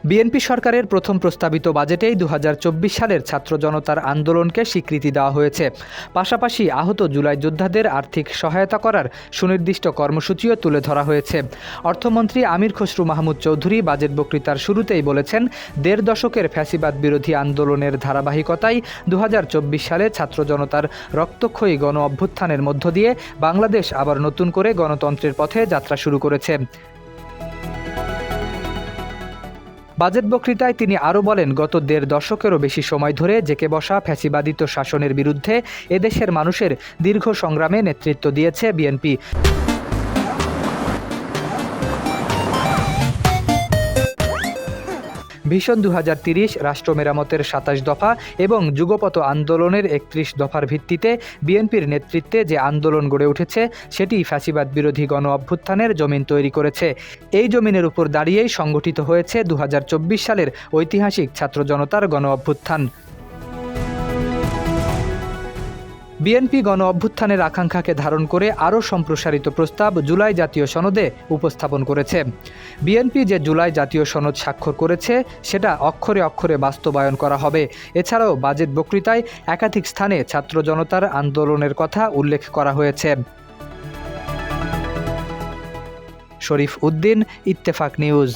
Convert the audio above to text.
BNP সরকারের প্রথম প্রস্তাবিত বাজেটেই ২০২৪ সালের ছাত্র জনতার আন্দোলনকে স্বীকৃতি দেওয়া হয়েছে। পাশাপাশি আহত জুলাই যোদ্ধাদের আর্থিক সহায়তা করার সুনির্দিষ্ট কর্মসূচিও তুলে ধরা হয়েছে। অর্থমন্ত্রী আমির খসরু মাহমুদ চৌধুরী বাজেট বক্তৃতার শুরুতেই বলেছেন, ১.৫ দশকের ফ্যাসিবাদ বিরোধী আন্দোলনের ধারাবাহিকতায় ২০২৪ সালে ছাত্র জনতার রক্তক্ষয়ী গণ অভ্যুত্থানের মধ্য দিয়ে বাংলাদেশ আবার নতুন করে গণতন্ত্রের পথে যাত্রা শুরু করেছে। বাজেট বক্তৃতায় তিনি আরও বলেন, গত ১.৫ দশকেরও বেশি সময় ধরে জেঁকে বসা ফ্যাসিবাদিত শাসনের বিরুদ্ধে এদেশের মানুষের দীর্ঘ সংগ্রামে নেতৃত্ব দিয়েছে বিএনপি। ভিশন ২০৩০, রাষ্ট্র মেরামতের ২৭ দফা এবং যুগপৎ আন্দোলনের ৩১ দফার ভিত্তিতে বিএনপির নেতৃত্বে যে আন্দোলন গড়ে উঠেছে সেটি ফ্যাসিবাদ বিরোধী গণ অভ্যুত্থানের জমিন তৈরি করেছে। এই জমিনের উপর দাঁড়িয়েই সংগঠিত হয়েছে ২০২৪ সালের ঐতিহাসিক ছাত্র জনতার গণ অভ্যুত্থান। বিএনপি গণ অভ্যুত্থানের আকাঙ্ক্ষাকে ধারণ করে আরও সম্প্রসারিত প্রস্তাব জুলাই জাতীয় সনদে উপস্থাপন করেছে। বিএনপি যে জুলাই জাতীয় সনদ স্বাক্ষর করেছে সেটা অক্ষরে অক্ষরে বাস্তবায়ন করা হবে। এছাড়াও বাজেট বক্তৃতায় একাধিক স্থানে ছাত্র জনতার আন্দোলনের কথা উল্লেখ করা হয়েছে। শরীফ উদ্দিন, ইত্তেফাক নিউজ।